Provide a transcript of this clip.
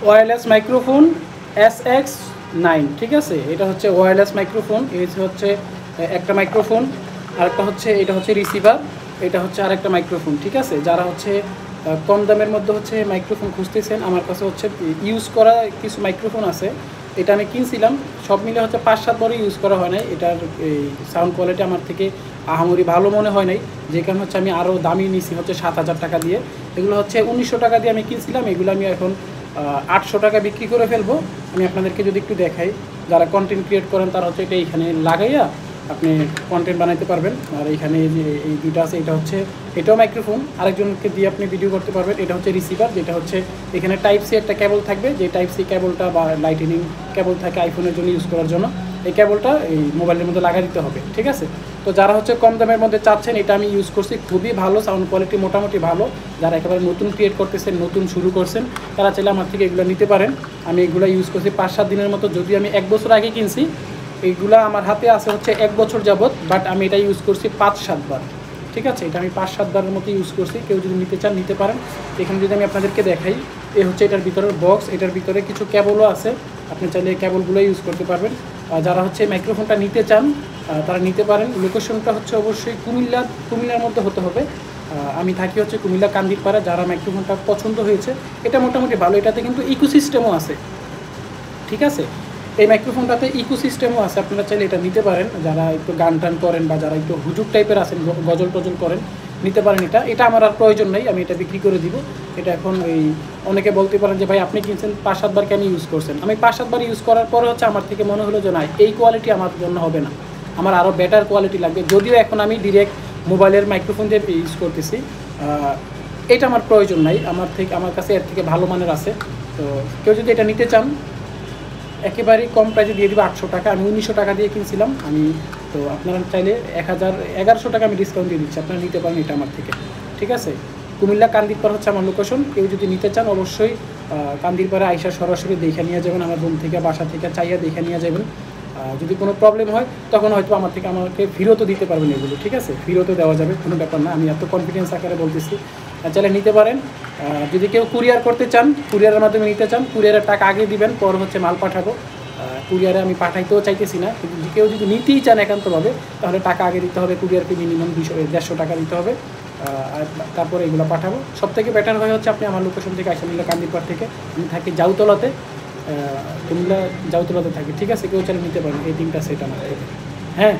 Wireless microphone SX9, ঠিক আছে। এটা হচ্ছে ওয়্যারলেস মাইক্রোফোন, এই হচ্ছে একটা মাইক্রোফোন, আরেকটা হচ্ছে এটা হচ্ছে রিসিভার, এটা হচ্ছে আরেকটা মাইক্রোফোন, ঠিক আছে। যারা হচ্ছে কম দামের মধ্যে হচ্ছে মাইক্রোফোন খুঁজতেছেন, আমার কাছে হচ্ছে ইউজ করা কিছু মাইক্রোফোন আছে। এটা আমি কিনছিলাম, সব মিলে হচ্ছে 5-7 বারই ইউজ করা হয় নাই। এটার এই সাউন্ড কোয়ালিটি আমার থেকে আহামরি ভালো মনে হয় নাই, যে কারণে হচ্ছে আমি আরও দামি নিছি হচ্ছে 7,000 টাকা দিয়ে। এগুলো হচ্ছে 1900 টাকা দিয়ে আমি কিনছিলাম, এগুলো আমি এখন 800 টাকা বিক্রি করে ফেলবো। আমি আপনাদেরকে যদি একটু দেখাই, যারা কন্টেন্ট ক্রিয়েট করেন তারা হচ্ছে এটা এইখানে লাগাইয়া আপনি কন্টেন্ট বানাইতে পারবেন। আর এইখানে যে এই দুইটা আছে, এটা হচ্ছে এটাও মাইক্রোফোন, আরেকজনকে দিয়ে আপনি ভিডিও করতে পারবেন। এটা হচ্ছে রিসিভার, যেটা হচ্ছে এখানে টাইপ সি একটা কেবল থাকবে, যে টাইপ সি কেবলটা বা লাইটেনিং কেবল থাকে আইফোনের জন্য ইউজ করার জন্য, এই কেবলটা এই মোবাইলের মধ্যে লাগা দিতে হবে, ঠিক আছে। তো যারা হচ্ছে কম দামের মধ্যে চাচ্ছেন, এটা আমি ইউজ করছি, খুবই ভালো, সাউন্ড কোয়ালিটি মোটামুটি ভালো। যারা একেবারে নতুন ক্রিয়েট করতেছেন, নতুন শুরু করছেন, তারা চাইলে আমার থেকে এগুলো নিতে পারেন। আমি এগুলো ইউজ করছি 5-7 দিনের মতো, যদি আমি 1 বছর আগে কিনছি। এইগুলা আমার হাতে আছে হচ্ছে 1 বছর যাবত, বাট আমি এটা ইউজ করছি 5-7 বার, ঠিক আছে। এটা আমি 5-7 বারের মতো ইউজ করছি। কেউ যদি নিতে চান নিতে পারেন। এখানে যদি আমি আপনাদেরকে দেখাই, এ হচ্ছে এটার ভিতরের বক্স, এটার ভিতরে কিছু কেবলও আছে, আপনি চাইলে এই কেবলগুলো ইউজ করতে পারবেন। যারা হচ্ছে মাইক্রোফোনটা নিতে চান তারা নিতে পারেন। লোকেশনটা হচ্ছে অবশ্যই কুমিল্লার মধ্যে হতে হবে। আমি থাকি হচ্ছে কুমিল্লা কান্দিরপাড়া। যারা মাইক্রোফোনটা পছন্দ হয়েছে, এটা মোটামুটি ভালো, এটাতে কিন্তু ইকোসিস্টেমও আছে, ঠিক আছে। এই মাইক্রোফোনটাতে ইকোসিস্টেমও আছে, আপনারা চাইলে এটা নিতে পারেন। যারা একটু গান টান করেন বা যারা একটু হুজুক টাইপের আছেন, গজল টজল করেন, নিতে পারেন। এটা আমার আর প্রয়োজন নেই, আমি এটা বিক্রি করে দিব। এটা এখন এই অনেকে বলতে পারেন যে ভাই আপনি কিনছেন 5-7 বার কেন ইউজ করছেন। আমি 5-7 বার ইউজ করার পরে হচ্ছে আমার থেকে মনে হলো যে না, এই কোয়ালিটি আমার জন্য হবে না, আমার আরও বেটার কোয়ালিটি লাগবে। যদিও এখন আমি ডিরেক্ট মোবাইলের মাইক্রোফোন দিয়ে ইউজ করতেছি, এটা আমার প্রয়োজন নাই, আমার কাছে এর থেকে ভালো মানের আছে। তো কেউ যদি এটা নিতে চান, একেবারেই কম প্রাইসে দিয়ে দিব 800 টাকা। আমি 1900 টাকা দিয়ে কিনছিলাম আমি। তো আপনারা চাইলে 1100 টাকা আমি ডিসকাউন্ট দিয়ে দিচ্ছি, আপনারা নিতে পারেন এটা আমার থেকে, ঠিক আছে। কুমিল্লা কান্দিরপাড় হচ্ছে আমার লোকেশন। কেউ যদি নিতে চান অবশ্যই কান্দিরপাড়ে আইসা সরাসরি দেখে নিয়ে যাবেন, আমার রুম থেকে বাসা থেকে চাইয়া দেখে নিয়ে যাবেন। যদি কোনো প্রবলেম হয় তখন হয়তো আমাকে ফেরতও দিতে পারবেন এগুলো, ঠিক আছে। ফেরতও দেওয়া যাবে, কোনো ব্যাপার না, আমি এত কনফিডেন্স আকারে বলতেছি। চাইলে নিতে পারেন। যদি কেউ কুরিয়ার করতে চান, কুরিয়ারের মাধ্যমে নিতে চান, কুরিয়ারের টাকা আগে দিবেন, পর হচ্ছে মাল পাঠাবো। কুরিয়ারে আমি পাঠাইতেও চাইতেছি না, কিন্তু কেউ যদি নিতেই চান একান্তভাবে, তাহলে টাকা আগে দিতে হবে। কুরিয়ারকে মিনিমাম 150 টাকা দিতে হবে, আর তারপরে এগুলো পাঠাবো। সবথেকে বেটার হয় হচ্ছে আপনি আমার লোকেশন থেকে আসা নিলে, কান্দিরপাড় থেকে। আমি থাকি জাউতলাতে, কুমিল্লা জাউতলাতে থাকি, ঠিক আছে। কেউ চাইলে নিতে পারেন এই 3টা সেট আমার থেকে, হ্যাঁ।